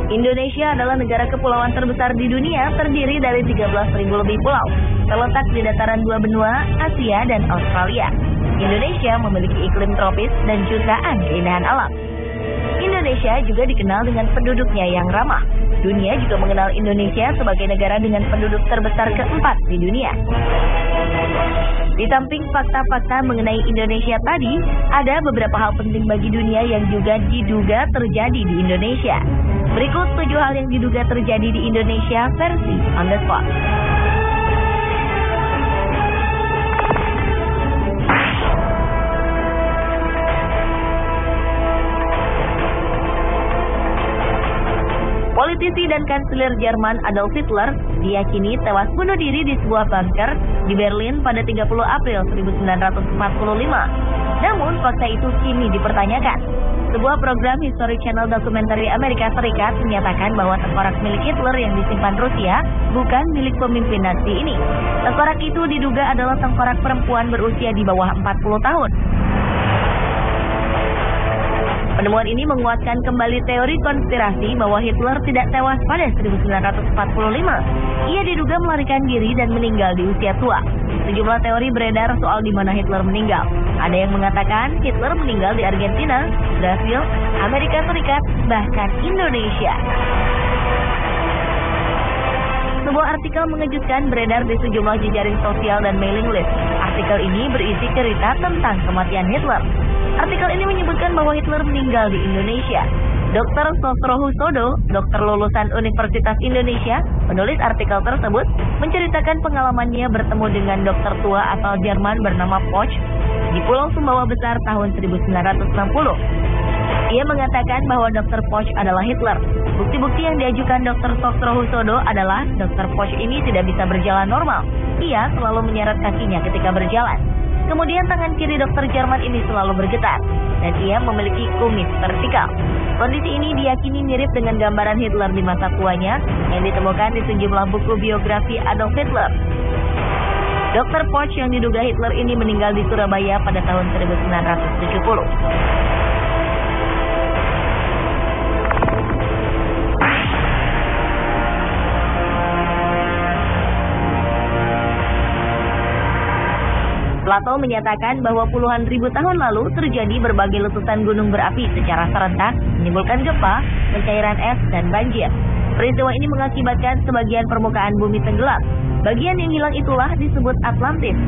Indonesia adalah negara kepulauan terbesar di dunia, terdiri dari 13.000 lebih pulau, terletak di dataran dua benua, Asia dan Australia. Indonesia memiliki iklim tropis dan jutaan keindahan alam. Indonesia juga dikenal dengan penduduknya yang ramah. Dunia juga mengenal Indonesia sebagai negara dengan penduduk terbesar keempat di dunia. Di samping fakta-fakta mengenai Indonesia tadi, ada beberapa hal penting bagi dunia yang juga diduga terjadi di Indonesia. Berikut 7 hal yang diduga terjadi di Indonesia versi On The Spot. Politisi dan kanselir Jerman Adolf Hitler diyakini tewas bunuh diri di sebuah bunker di Berlin pada 30 April 1945. Namun fakta itu kini dipertanyakan. Sebuah program History Channel dokumenter Amerika Serikat menyatakan bahwa tengkorak milik Hitler yang disimpan Rusia bukan milik pemimpin Nazi ini. Tengkorak itu diduga adalah tengkorak perempuan berusia di bawah 40 tahun. Penemuan ini menguatkan kembali teori konspirasi bahwa Hitler tidak tewas pada 1945. Ia diduga melarikan diri dan meninggal di usia tua. Sejumlah teori beredar soal di mana Hitler meninggal. Ada yang mengatakan Hitler meninggal di Argentina, Brasil, Amerika Serikat, bahkan Indonesia. Sebuah artikel mengejutkan beredar di sejumlah jejaring sosial dan mailing list. Artikel ini berisi cerita tentang kematian Hitler. Artikel ini menyebutkan bahwa Hitler meninggal di Indonesia. Dr. Sosrohusodo, dokter lulusan Universitas Indonesia, penulis artikel tersebut, menceritakan pengalamannya bertemu dengan dokter tua asal Jerman bernama Poch di Pulau Sumbawa Besar tahun 1960. Ia mengatakan bahwa Dr. Poch adalah Hitler. Bukti-bukti yang diajukan Dr. Sosrohusodo adalah Dr. Poch ini tidak bisa berjalan normal. Ia selalu menyeret kakinya ketika berjalan. Kemudian tangan kiri dokter Jerman ini selalu bergetar, dan ia memiliki kumis vertikal. Kondisi ini diyakini mirip dengan gambaran Hitler di masa tuanya yang ditemukan di sejumlah buku biografi Adolf Hitler. Dr. Poch yang diduga Hitler ini meninggal di Surabaya pada tahun 1970. Plato menyatakan bahwa puluhan ribu tahun lalu terjadi berbagai letusan gunung berapi secara serentak, menimbulkan gempa, pencairan es, dan banjir. Peristiwa ini mengakibatkan sebagian permukaan bumi tenggelam. Bagian yang hilang itulah disebut Atlantis.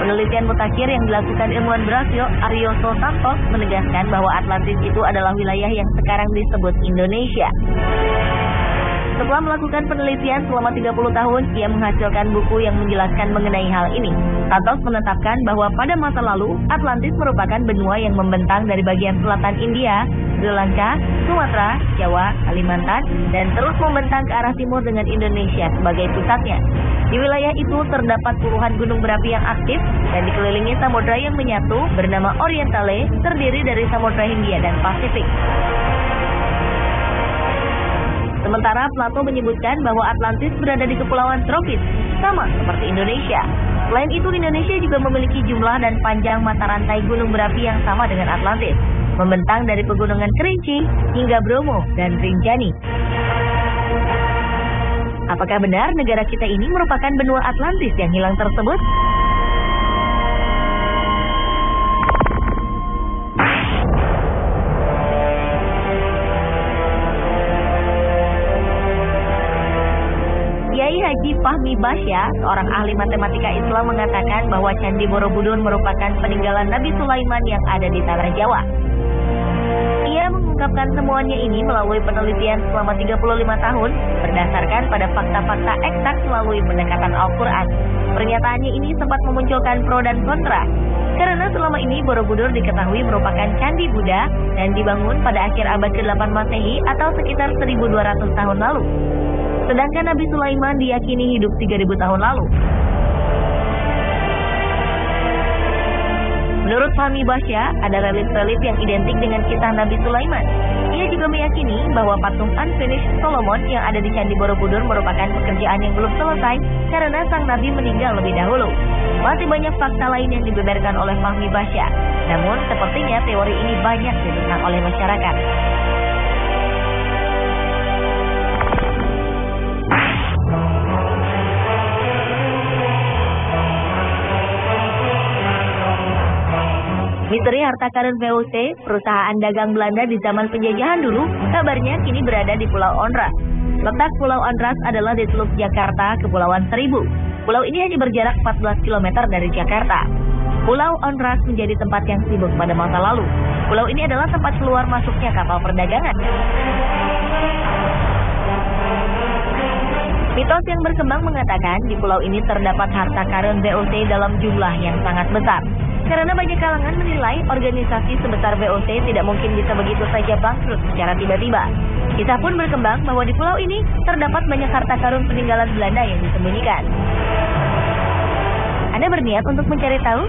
Penelitian mutakhir yang dilakukan ilmuwan Brasil, Arioso Santos, menegaskan bahwa Atlantis itu adalah wilayah yang sekarang disebut Indonesia. Setelah melakukan penelitian selama 30 tahun, ia menghasilkan buku yang menjelaskan mengenai hal ini. Santos menetapkan bahwa pada masa lalu, Atlantis merupakan benua yang membentang dari bagian selatan India, Sri Lanka, Sumatera, Jawa, Kalimantan, dan terus membentang ke arah timur dengan Indonesia sebagai pusatnya. Di wilayah itu terdapat puluhan gunung berapi yang aktif dan dikelilingi samudra yang menyatu bernama Orientale, terdiri dari Samudra Hindia dan Pasifik. Sementara Plato menyebutkan bahwa Atlantis berada di kepulauan tropis, sama seperti Indonesia. Selain itu, Indonesia juga memiliki jumlah dan panjang mata rantai gunung berapi yang sama dengan Atlantis, membentang dari pegunungan Kerinci hingga Bromo dan Rinjani. Apakah benar negara kita ini merupakan benua Atlantis yang hilang tersebut? Haji Fahmi Basya, seorang ahli matematika Islam, mengatakan bahwa Candi Borobudur merupakan peninggalan Nabi Sulaiman yang ada di tanah Jawa. Ia mengungkapkan temuannya ini melalui penelitian selama 35 tahun berdasarkan pada fakta-fakta eksak melalui pendekatan Al-Quran. Pernyataannya ini sempat memunculkan pro dan kontra, karena selama ini Borobudur diketahui merupakan candi Buddha dan dibangun pada akhir abad ke-8 Masehi atau sekitar 1200 tahun lalu. Sedangkan Nabi Sulaiman diyakini hidup 3000 tahun lalu. Menurut Fahmi Bahsya, ada relief-relief yang identik dengan kisah Nabi Sulaiman. Ia juga meyakini bahwa patung Unfinished Solomon yang ada di Candi Borobudur merupakan pekerjaan yang belum selesai karena sang Nabi meninggal lebih dahulu. Masih banyak fakta lain yang dibeberkan oleh Fahmi Bahsya. Namun, sepertinya teori ini banyak ditentang oleh masyarakat. Misteri harta karun VOC, perusahaan dagang Belanda di zaman penjajahan dulu, kabarnya kini berada di Pulau Onrus. Letak Pulau Onrus adalah di Teluk Jakarta, Kepulauan Seribu. Pulau ini hanya berjarak 14 km dari Jakarta. Pulau Onrus menjadi tempat yang sibuk pada masa lalu. Pulau ini adalah tempat keluar masuknya kapal perdagangan. Mitos yang berkembang mengatakan di pulau ini terdapat harta karun VOC dalam jumlah yang sangat besar. Karena banyak kalangan menilai organisasi sebesar VOC tidak mungkin bisa begitu saja bangkrut secara tiba-tiba. Kisah pun berkembang bahwa di pulau ini terdapat banyak harta karun peninggalan Belanda yang disembunyikan. Anda berniat untuk mencari tahu?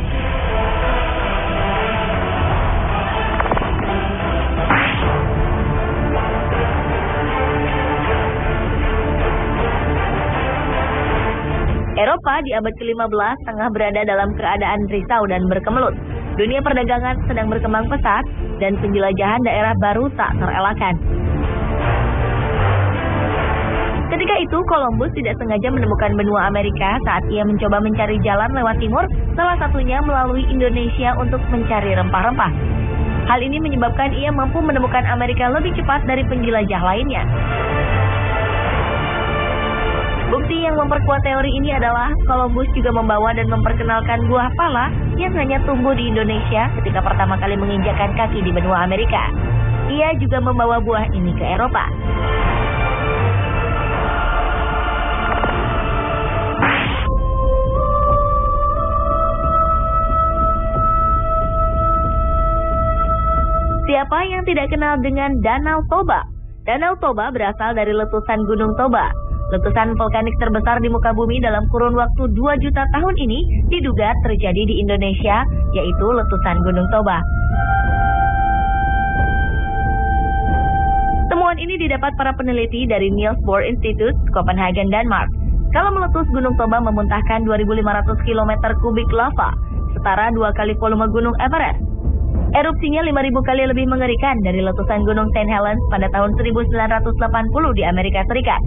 Eropa di abad ke-15 tengah berada dalam keadaan risau dan berkemelut. Dunia perdagangan sedang berkembang pesat dan penjelajahan daerah baru tak terelakkan. Ketika itu, Columbus tidak sengaja menemukan benua Amerika saat ia mencoba mencari jalan lewat timur, salah satunya melalui Indonesia untuk mencari rempah-rempah. Hal ini menyebabkan ia mampu menemukan Amerika lebih cepat dari penjelajah lainnya. Bukti yang memperkuat teori ini adalah Columbus juga membawa dan memperkenalkan buah pala yang hanya tumbuh di Indonesia ketika pertama kali menginjakkan kaki di benua Amerika. Ia juga membawa buah ini ke Eropa. Siapa yang tidak kenal dengan Danau Toba? Danau Toba berasal dari letusan Gunung Toba. Letusan vulkanik terbesar di muka bumi dalam kurun waktu 2 juta tahun ini diduga terjadi di Indonesia, yaitu letusan Gunung Toba. Temuan ini didapat para peneliti dari Niels Bohr Institute, Copenhagen, Denmark. Kalau meletus, Gunung Toba memuntahkan 2.500 km kubik lava, setara 2 kali volume Gunung Everest. Erupsinya 5.000 kali lebih mengerikan dari letusan Gunung St. Helens pada tahun 1980 di Amerika Serikat.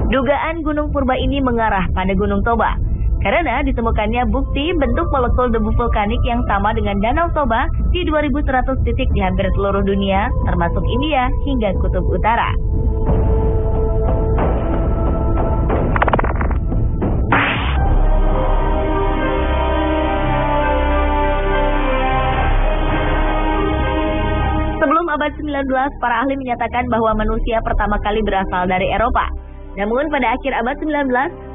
Dugaan gunung purba ini mengarah pada Gunung Toba, karena ditemukannya bukti bentuk molekul debu vulkanik yang sama dengan Danau Toba di 2.100 titik di hampir seluruh dunia, termasuk India hingga Kutub Utara. Sebelum abad 19, para ahli menyatakan bahwa manusia pertama kali berasal dari Eropa. Namun pada akhir abad 19,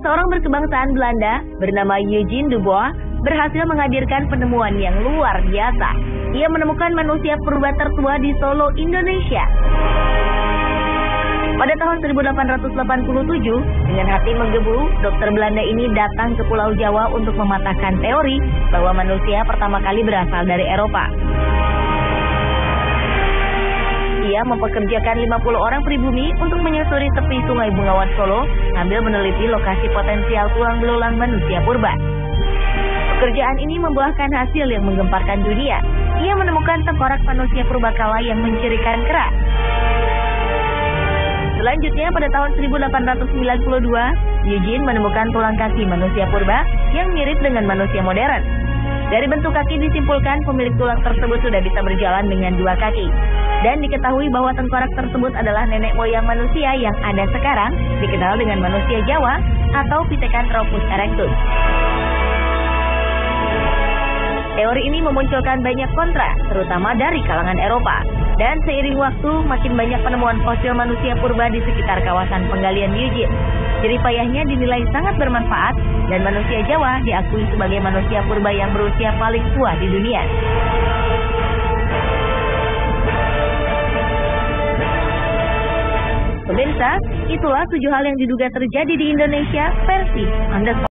seorang berkebangsaan Belanda bernama Eugene Dubois berhasil menghadirkan penemuan yang luar biasa. Ia menemukan manusia purba tertua di Solo, Indonesia. Pada tahun 1887, dengan hati menggebu, dokter Belanda ini datang ke Pulau Jawa untuk mematahkan teori bahwa manusia pertama kali berasal dari Eropa. Ia mempekerjakan 50 orang pribumi untuk menyusuri tepi Sungai Bengawan Solo sambil meneliti lokasi potensial tulang belulang manusia purba. Pekerjaan ini membuahkan hasil yang menggemparkan dunia. Ia menemukan tengkorak manusia purbakala yang mencirikan kerak. Selanjutnya pada tahun 1892, Eugene menemukan tulang kaki manusia purba yang mirip dengan manusia modern. Dari bentuk kaki disimpulkan pemilik tulang tersebut sudah bisa berjalan dengan 2 kaki. Dan diketahui bahwa tengkorak tersebut adalah nenek moyang manusia yang ada sekarang, dikenal dengan manusia Jawa atau Pithecanthropus erectus. Teori ini memunculkan banyak kontra, terutama dari kalangan Eropa. Dan seiring waktu, makin banyak penemuan fosil manusia purba di sekitar kawasan penggalian Eugene. Jeripayahnya dinilai sangat bermanfaat, dan manusia Jawa diakui sebagai manusia purba yang berusia paling tua di dunia. Pemirsa, itulah 7 hal yang diduga terjadi di Indonesia versi Anda.